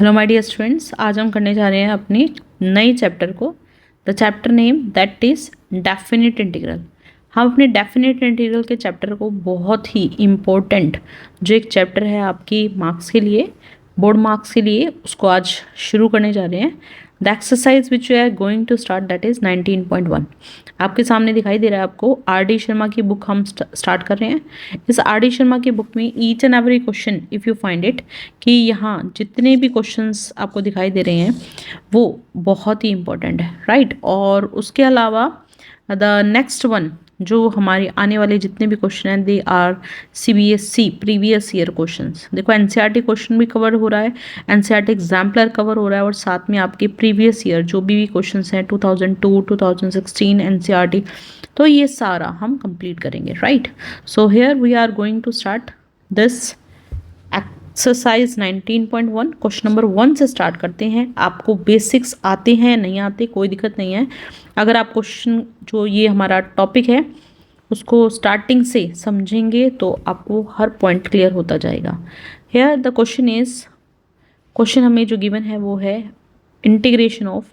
Hello my dear students, आज हम करने जा रहे हैं अपनी नई चैप्टर को। The chapter name that is definite integral. हम अपने डेफिनिट इंटीग्रल के चैप्टर को बहुत ही इम्पोर्टेंट जो एक चैप्टर है आपकी मार्क्स के लिए, बोर्ड मार्क्स के लिए, उसको आज शुरू करने जा रहे हैं। The exercise which we are going to start that is 19.1। आपके सामने दिखाई दे रहा है आपको आर डी शर्मा की बुक हम स्टार्ट कर रहे हैं। इस आर डी शर्मा की बुक में each and every question if you find it कि यहाँ जितने भी क्वेश्चंस आपको दिखाई दे रहे हैं वो बहुत ही इंपॉर्टेंट है, राइट। और उसके अलावा द नेक्स्ट वन जो हमारे आने वाले जितने भी क्वेश्चन हैं they are CBSE previous year questions. देखो NCERT क्वेश्चन भी कवर हो रहा है, NCERT एग्जाम्पलर कवर हो रहा है और साथ में आपके प्रीवियस ईयर जो भी क्वेश्चंस हैं 2002 2016 NCERT, तो ये सारा हम कंप्लीट करेंगे, right. So here we are going to start this exercise 19.1। Question number 1 से स्टार्ट करते हैं। आपको बेसिक्स आते हैं नहीं आते कोई दिक्कत नहीं है। अगर आप क्वेश्चन जो ये हमारा टॉपिक है उसको स्टार्टिंग से समझेंगे तो आपको हर पॉइंट क्लियर होता जाएगा। Here the question is, question हमें जो गिवन है वो है इंटीग्रेशन ऑफ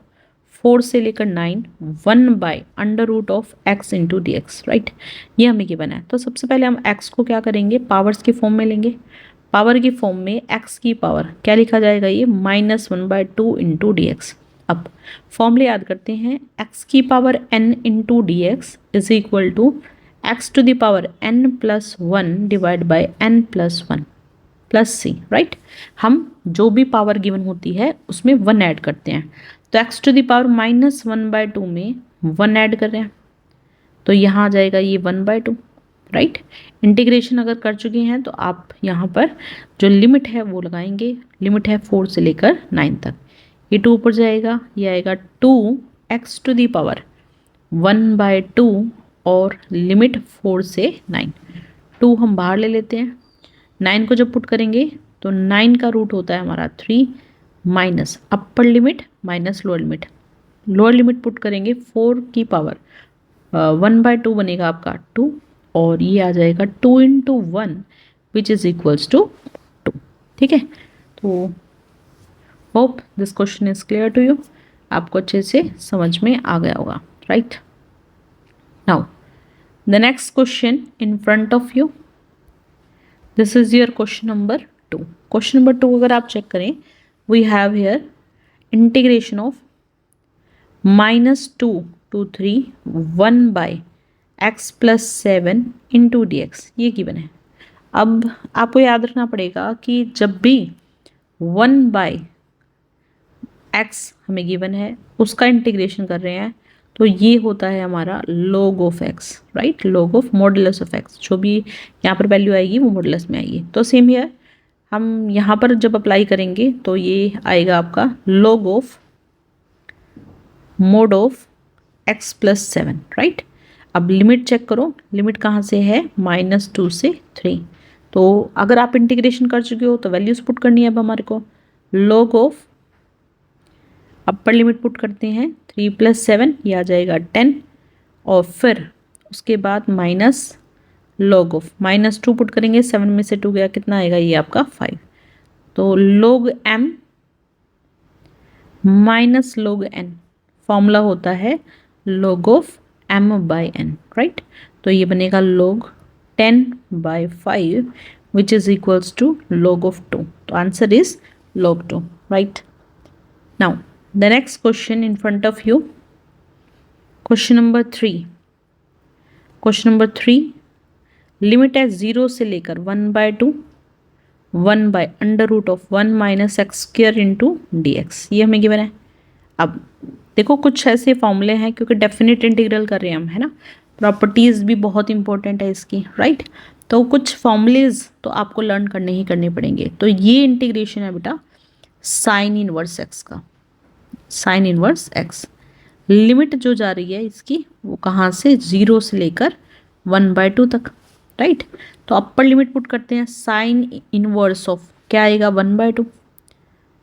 4 से लेकर 9 1/√(x × dx), राइट। ये हमें गिवन है। तो सबसे पहले हम x को क्या करेंगे, पावर्स की फॉर्म में लेंगे। पावर की फॉर्म में x की पावर क्या लिखा जाएगा, ये -1/2 × dx। अब फॉर्मूले याद करते हैं, x की power n × dx is equal to x to the power n+1 divide by n+1 plus c, right. हम जो भी पावर गिवन होती है उसमें 1 ऐड करते हैं। तो x टू द पावर -1/2 में 1 ऐड कर रहे हैं तो यहाँ आ जाएगा ये 1/2, राइट। इंटीग्रेशन अगर कर चुके हैं तो आप यहाँ पर जो लिमिट है वो लगाएंगे। लिमिट है 4 से लेकर 9 तक। ये 2 ऊपर जाएगा, ये आएगा 2x टू दी पावर 1/2 और लिमिट 4 से 9। 2 हम बाहर ले लेते हैं। 9 को जब पुट करेंगे तो 9 का रूट होता है हमारा 3 माइनस अपर limit minus lower limit. Lower limit put करेंगे 4 की पावर 1/2 बनेगा आपका 2 और ये आ जाएगा 2 × 1 विच इज इक्वल्स टू 2, ठीक है। तो hope this question is clear to you, आपको अच्छे से समझ में आ गया होगा, right. Now the next question in front of you, this is your question number 2। Question number 2 अगर आप चेक करें, we have here integration of -2 to 3 1/x + 7 × dx, ये गिवन है। अब आपको याद रखना पड़ेगा कि जब भी 1/x हमें गिवन है उसका इंटीग्रेशन कर रहे हैं तो ये होता है हमारा log of x, right. log of modulus of x, जो भी यहाँ पर वैल्यू आएगी वो मॉडुलस में आएगी। तो सेम हियर हम यहाँ पर जब अप्लाई करेंगे तो ये आएगा आपका log of mod of x + 7, right. अब लिमिट चेक करो, लिमिट कहाँ से है, -2 से 3। तो अगर आप इंटीग्रेशन कर चुके हो तो वैल्यूज पुट करनी है। अब हमारे को log of upper limit put करते हैं 3 + 7, ये आ जाएगा 10 और फिर उसके बाद माइनस log ऑफ -2 पुट करेंगे, 7 में से 2 गया, कितना आएगा, ये आपका 5। तो log m minus log n, formula होता है log ऑफ m/n, राइट। तो ये बनेगा log 10/5 which is equals to log of 2। तो answer is log 2, right. Now the next question in front of you, question number 3। Question number 3, limit है 0 से लेकर 1/2 1/√(1 - x² × dx, ये हमें गिवन है। अब देखो कुछ ऐसे फॉर्मूले हैं, क्योंकि डेफिनेट इंटीग्रल कर रहे हैं हम, है ना। प्रॉपर्टीज़ भी बहुत इंपॉर्टेंट है इसकी, राइट। तो कुछ फॉर्मूलेज तो आपको लर्न करने ही करने पड़ेंगे। तो ये इंटीग्रेशन है बेटा साइन इनवर्स x का, साइन इनवर्स x। लिमिट जो जा रही है इसकी वो कहाँ से, 0 से लेकर 1/2 तक, राइट। तो अपर लिमिट पुट करते हैं, साइन इनवर्स ऑफ क्या आएगा 1/2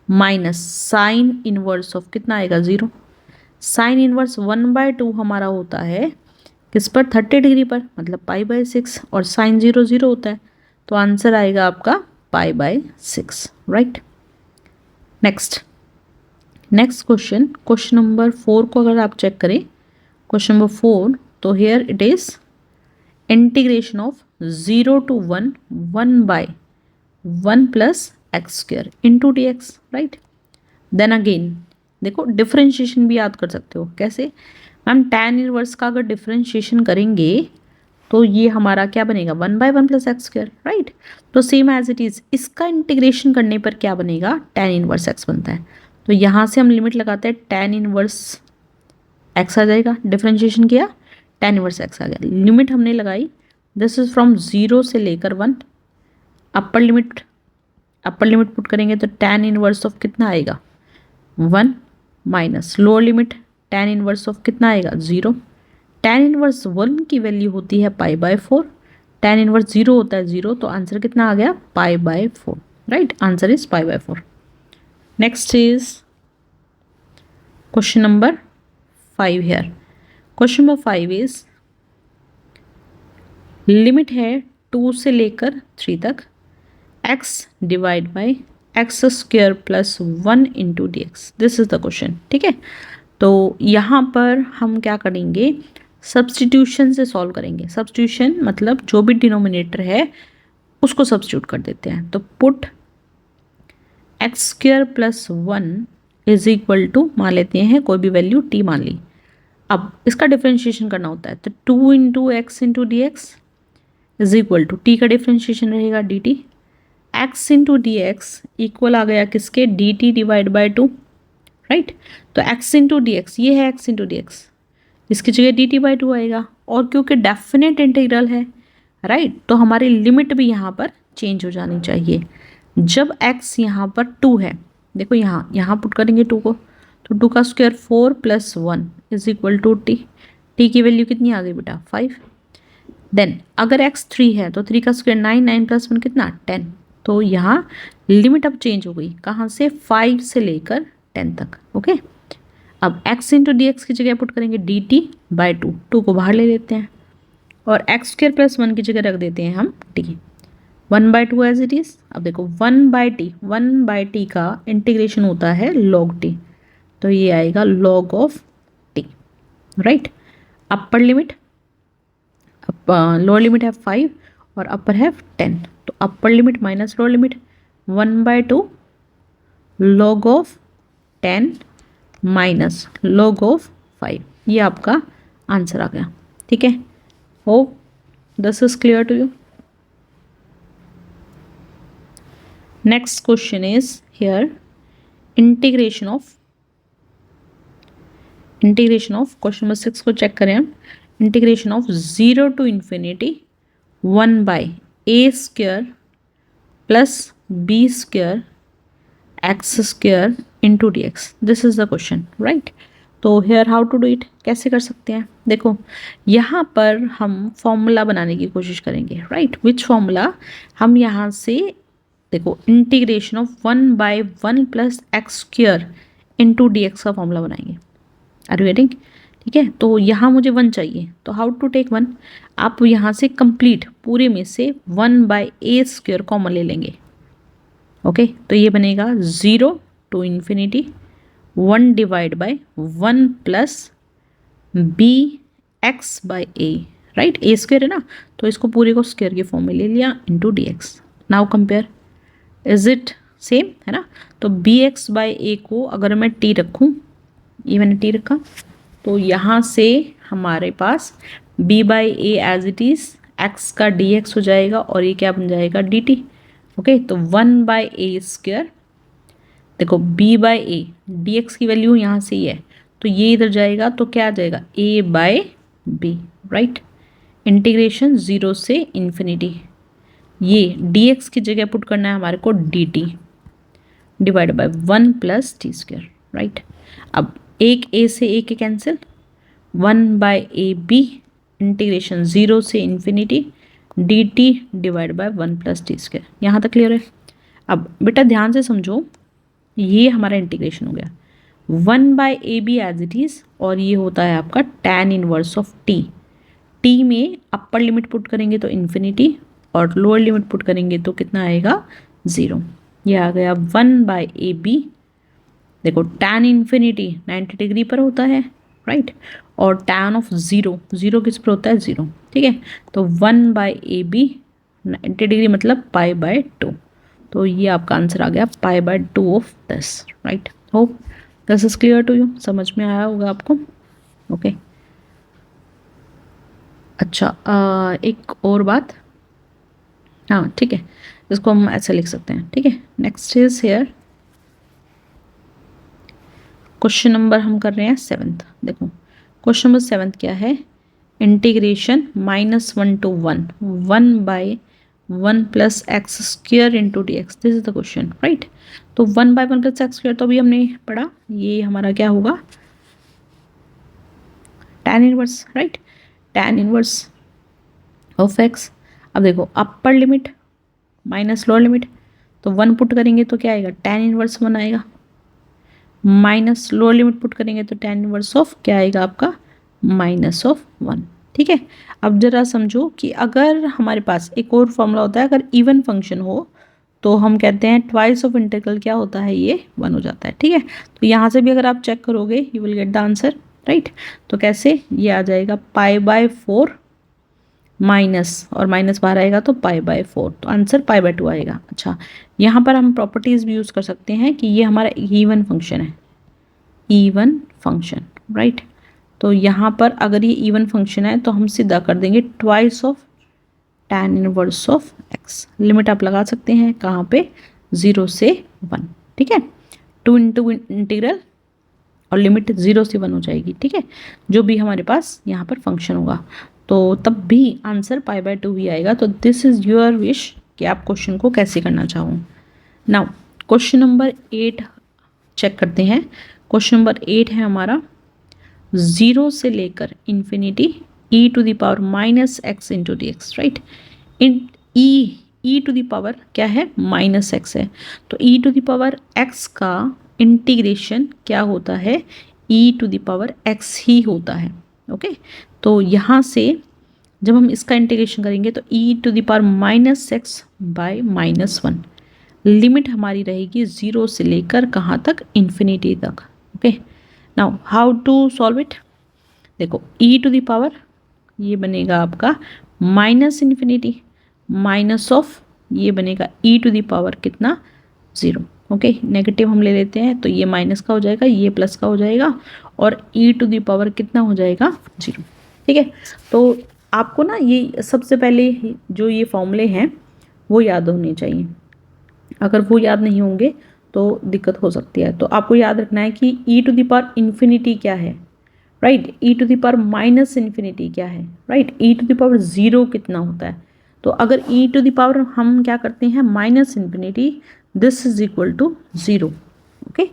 माइनस साइन इनवर्स ऑफ कितना आएगा 0। साइन इनवर्स 1/2 हमारा होता है किस पर, 30 डिग्री पर, मतलब π/6, और साइन 0 0 होता है। तो आंसर आएगा आपका π/6, राइट। नेक्स्ट क्वेश्चन नंबर 4 को अगर आप चेक करें, क्वेश्चन नंबर 4, तो here it is integration of 0 to 1 1 by 1 plus X square into D x, right. Then again देखो डिफरेंशिएशन भी याद कर सकते हो कैसे मैम, tan इनवर्स का अगर डिफरेंशिएशन करेंगे तो ये हमारा क्या बनेगा 1 by 1 plus X square, right. तो सेम एज इट इज इसका इंटीग्रेशन करने पर क्या बनेगा tan इनवर्स एक्स बनता है। तो यहाँ से हम लिमिट लगाते हैं tan इनवर्स एक्स आ जाएगा, डिफरेंशिएशन किया tan इनवर्स एक्स आ गया, लिमिट हमने लगाई, दिस इज फ्रॉम 0 से लेकर 1, अपर लिमिट पुट करेंगे तो tan इनवर्स ऑफ कितना आएगा 1 minus lower limit tan inverse of कितना आएगा 0, tan इनवर्स 1 की वैल्यू होती है पाई बाय 4, tan इनवर्स 0 होता है 0, तो आंसर कितना आ गया pi by 4, right, answer is pi by 4। Next is question number 5 here, question number 5 is limit है 2 से लेकर 3 तक x divide by x square plus 1 into D x, this is the question, ठीक है। तो यहाँ पर हम क्या करेंगे सब्सटीट्यूशन से सॉल्व करेंगे, सब्सटीट्यूशन मतलब जो भी डिनोमिनेटर है उसको सब्सटीट्यूट कर देते हैं, तो put x square plus 1 is equal to मान लेते हैं कोई भी वैल्यू t मान ली, अब इसका डिफरेंशिएशन करना होता है तो 2 into X into D X is equal to T का डिफरेंशिएशन रहेगा D T, X into D X equal आ गया किसके D T divide by 2, right. तो x इंटू डी एक्स ये है x इंटू डी एक्स, इसकी जगह डी टी बाई 2 आएगा, और क्योंकि डेफिनेट इंटीग्रल है, राइट, तो हमारी लिमिट भी यहाँ पर चेंज हो जानी चाहिए। जब x यहाँ पर 2 है, देखो यहाँ पुट करेंगे 2 को, तो 2 का square 4 plus 1 is equal to t, t की वैल्यू कितनी आ गई बेटा 5। देन अगर x 3 है तो 3 का स्क्वायर 9, 9 प्लस 1 कितना 10, तो यहाँ लिमिट अब चेंज हो गई, कहाँ से 5 से लेकर 10 तक, ओके। अब x इंटू डी एक्स की जगह पुट करेंगे डी टी बाई 2, 2 को बाहर ले लेते हैं, और एक्स स्क्र प्लस 1 की जगह रख देते हैं हम t, 1 by 2 as it is. अब देखो 1 बाई टी का इंटीग्रेशन होता है log t, तो ये आएगा log of t, right. Upper limit lower limit है 5 और अपर है 10, तो upper limit minus lower limit 1 by 2 log of 10 minus log of 5, ये आपका आंसर आ गया, ठीक है। Hope this is clear to you. Next question is here integration of question number 6 को चेक करें हम, integration of 0 to infinity 1 by a square plus B square X square into D x, this is the question, right. तो here how to do it, कैसे कर सकते हैं, देखो यहाँ पर हम फॉर्मूला बनाने की कोशिश करेंगे, राइट। विच फॉर्मूला, हम यहाँ से देखो integration of 1 by 1 plus X square into D x का फॉर्मूला बनाएंगे, आर यू गेटिंग, ठीक है। तो यहाँ मुझे 1 चाहिए, तो हाउ टू टेक 1, आप यहाँ से कंप्लीट पूरे में से 1 बाई ए स्क्र कॉमन ले लेंगे, ओके। तो ये बनेगा 0 to infinity 1 divide by 1 plus b x by a, right, a square है ना, तो इसको पूरे को स्क्र के फॉर्म में ले लिया into D x. Now compare, is it same है ना, तो बी एक्स बाई ए को अगर मैं टी रखूँ, ये मैंने टी रखा, तो यहाँ से हमारे पास b by a as it is x का डी एक्स हो जाएगा, और ये क्या बन जाएगा डी टी, ओके। तो 1 बाई ए स्क्र, देखो b by A D x की वैल्यू यहाँ से ही है, तो ये इधर जाएगा, तो क्या आ जाएगा a by b, right. Integration 0 से इन्फिनिटी, ये डी एक्स की जगह पुट करना है हमारे को D T divide by 1 plus T square, right. अब एक ए से ए के cancel, 1 by A B integration 0 से infinity D T divide by 1 plus T square, यहाँ तक क्लियर है। अब बेटा ध्यान से समझो, ये हमारा इंटीग्रेशन हो गया 1 by A b as it is, और ये होता है आपका tan inverse of t, t में अपर लिमिट पुट करेंगे तो इन्फिनिटी, और लोअर लिमिट पुट करेंगे तो कितना आएगा 0, ये आ गया 1 बाई ए बी देखो tan इन्फिनिटी 90 डिग्री पर होता है, राइट, और tan ऑफ ज़ीरो, ज़ीरो किस पर होता है, ज़ीरो, ठीक है। तो 1/AB 90 डिग्री मतलब π/2, तो ये आपका आंसर आ गया π/2 of this, right. Hope this is clear to you, समझ में आया होगा आपको, ओके। अच्छा, एक और बात, हाँ ठीक है, इसको हम ऐसे लिख सकते हैं, ठीक है। Next is here question number हम कर रहे हैं 7th। देखो क्वेश्चन नंबर 7th क्या है, integration -1 to 1 1/1 + x² into D x, this is the question, right. तो 1/1 + x² तो अभी हमने पढ़ा, ये हमारा क्या होगा, tan inverse, right, tan inverse of x। अब देखो अपर लिमिट माइनस लोअर लिमिट, तो 1 पुट करेंगे तो क्या आएगा, tan इनवर्स 1 आएगा, माइनस लोअर लिमिट पुट करेंगे तो tan इनवर्स ऑफ क्या आएगा आपका, -1, ठीक है। अब जरा समझो कि अगर हमारे पास एक और फॉर्मूला होता है, अगर इवन फंक्शन हो तो हम कहते हैं ट्वाइस ऑफ इंटीग्रल क्या होता है, ये 1 हो जाता है, ठीक है। तो यहाँ से भी अगर आप चेक करोगे you will get the answer, right. तो कैसे, ये आ जाएगा π/4 माइनस, और माइनस बाहर आएगा तो π/4, तो आंसर π/2 आएगा। अच्छा, यहाँ पर हम प्रॉपर्टीज़ भी यूज़ कर सकते हैं कि ये हमारा इवन फंक्शन है, इवन फंक्शन, राइट। तो यहाँ पर अगर ये इवन फंक्शन है तो हम सीधा कर देंगे twice of tan inverse of x। Limit आप लगा सकते हैं कहाँ पे, 0 से 1, ठीक है। 2 इंटू इंटीग्रल और लिमिट 0 से 1 हो जाएगी, ठीक है, जो भी हमारे पास यहाँ पर फंक्शन होगा, तो तब भी आंसर π/2 ही आएगा। तो दिस इज़ योर विश कि आप क्वेश्चन को कैसे करना चाहो। नाउ क्वेश्चन नंबर 8 चेक करते हैं। क्वेश्चन नंबर 8 है हमारा 0 से लेकर infinity e⁻⁻x into D x, right. इन e टू द पावर क्या है, -x है, तो e⁻x का इंटीग्रेशन क्या होता है, e⁻x ही होता है, ओके। तो यहाँ से जब हम इसका इंटीग्रेशन करेंगे तो e⁻⁻x बाय -1, लिमिट हमारी रहेगी 0 से लेकर कहाँ तक, इन्फिनिटी तक, okay. Now how to solve it, देखो e⁻, ये बनेगा आपका -∞ माइनस ऑफ, ये बनेगा e⁻ कितना, 0, ओके। नेगेटिव हम ले लेते हैं तो ये माइनस का हो जाएगा, ये प्लस का हो जाएगा, और e⁻ कितना हो जाएगा, 0, ठीक है। तो आपको ना ये सबसे पहले जो ये फॉर्मूले हैं वो याद होने चाहिए, अगर वो याद नहीं होंगे तो दिक्कत हो सकती है। तो आपको याद रखना है कि e⁻∞ क्या है, राइट, e⁻∞ क्या है, राइट, e⁻0 कितना होता है। तो अगर e⁻ हम क्या करते हैं, -∞, this is equal to 0, okay,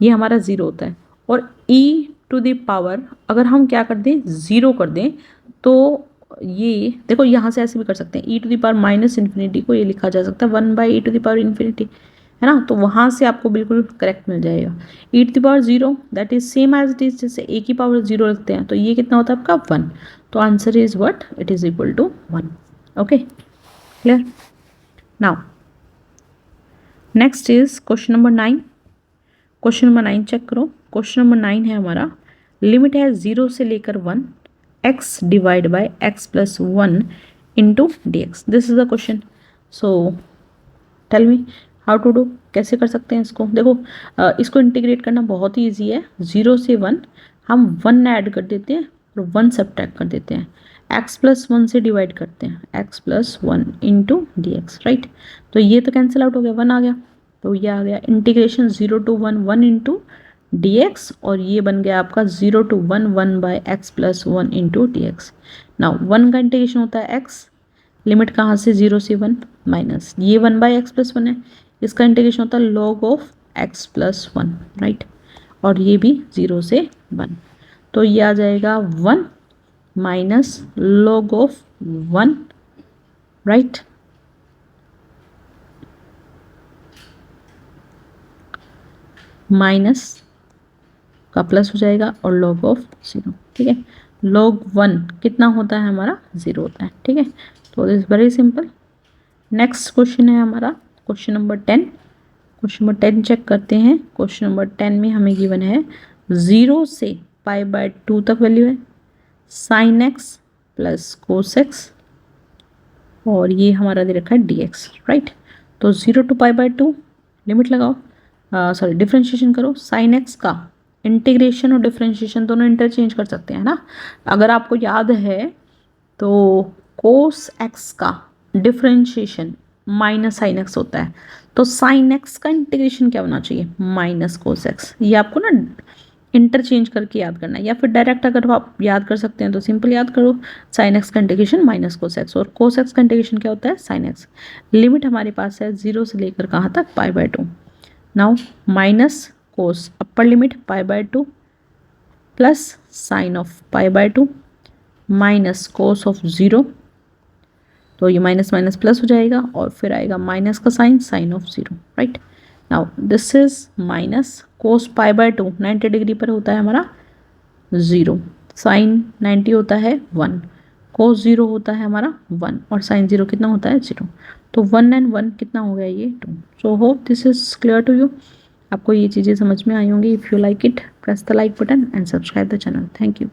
ये हमारा 0 होता है। और e⁻ अगर हम क्या कर दें, 0 कर दें, तो ये देखो यहाँ से ऐसे भी कर सकते हैं, e⁻∞ को ये लिखा जा सकता है 1/e⁻∞, है ना। तो वहाँ से आपको बिल्कुल करेक्ट मिल जाएगा। e⁻0 that is same as it is, जैसे a की पावर 0 रखते हैं तो ये कितना होता है आपका 1, तो answer is what, it is equal to 1, okay, clear. Now next is question number 9। Question number 9 check करो। क्वेश्चन नंबर 9 है हमारा, लिमिट है 0 से लेकर 1 x divide by x + 1 into D x, this is the question. So tell me how to do, कैसे कर सकते हैं इसको। देखो इसको इंटीग्रेट करना बहुत ही ईजी है। 0 से 1 हम 1 ऐड कर देते हैं और 1 सब्ट्रैक्ट कर देते हैं, x + 1 से डिवाइड करते हैं, x + 1 into D x, right. तो ये तो कैंसिल आउट हो गया, 1 आ गया, तो ये आ गया integration 0 to 1 1 into D x, और ये बन गया आपका 0 to 1 1/x + 1 into D x. Now 1 का इंटीग्रेशन होता है x, लिमिट कहाँ से, 0 से 1, माइनस ये 1/x + 1 है, इसका इंटीग्रेशन होता है log ऑफ x + 1, राइट, और ये भी 0 से 1, तो ये आ जाएगा 1 minus log of 1, right, minus का प्लस हो जाएगा और log ऑफ 0, ठीक है। log 1 कितना होता है हमारा, 0 होता है, ठीक है। तो this very simple. Next question है हमारा question number 10। Question number 10 check करते हैं। क्वेश्चन नंबर 10 में हमें गिवन है 0 से π/2 तक वैल्यू है sin x plus cos x और ये हमारा दे रखा है dx, राइट। तो 0 to π/2 लिमिट लगाओ, सॉरी डिफ्रेंशिएशन करो। साइन एक्स का इंटीग्रेशन और डिफ्रेंशिएशन दोनों इंटरचेंज कर सकते हैं ना। अगर आपको याद है तो कोस एक्स का डिफ्रेंशिएशन माइनस साइन एक्स होता है, तो साइन एक्स का इंटीग्रेशन क्या होना चाहिए, माइनस कोस एक्स। ये आपको ना इंटरचेंज करके याद करना है, या फिर डायरेक्ट अगर आप याद कर सकते हैं तो सिंपल याद करो साइन एक्स का इंटीग्रेशन माइनस कोस एक्स, और कोस एक्स का इंटीग्रेशन क्या होता है, साइन एक्स। लिमिट हमारे पास है 0 से लेकर कहाँ तक, π/2। Now minus cos upper limit π/2 plus sine of π/2 minus cos of 0, तो ये माइनस माइनस प्लस हो जाएगा और फिर आएगा माइनस का sine, sine of 0, right. Now this is minus cos π/2 90 degree पर होता है हमारा 0, साइन 90 होता है 1, कोस 0 होता है हमारा 1 और साइन 0 कितना होता है 0। तो 1 and 1 कितना हो गया ये 2। So hope this is clear to you. आपको ये चीज़ें समझ में आई होंगी। If you like it press the like button and subscribe the channel. Thank you.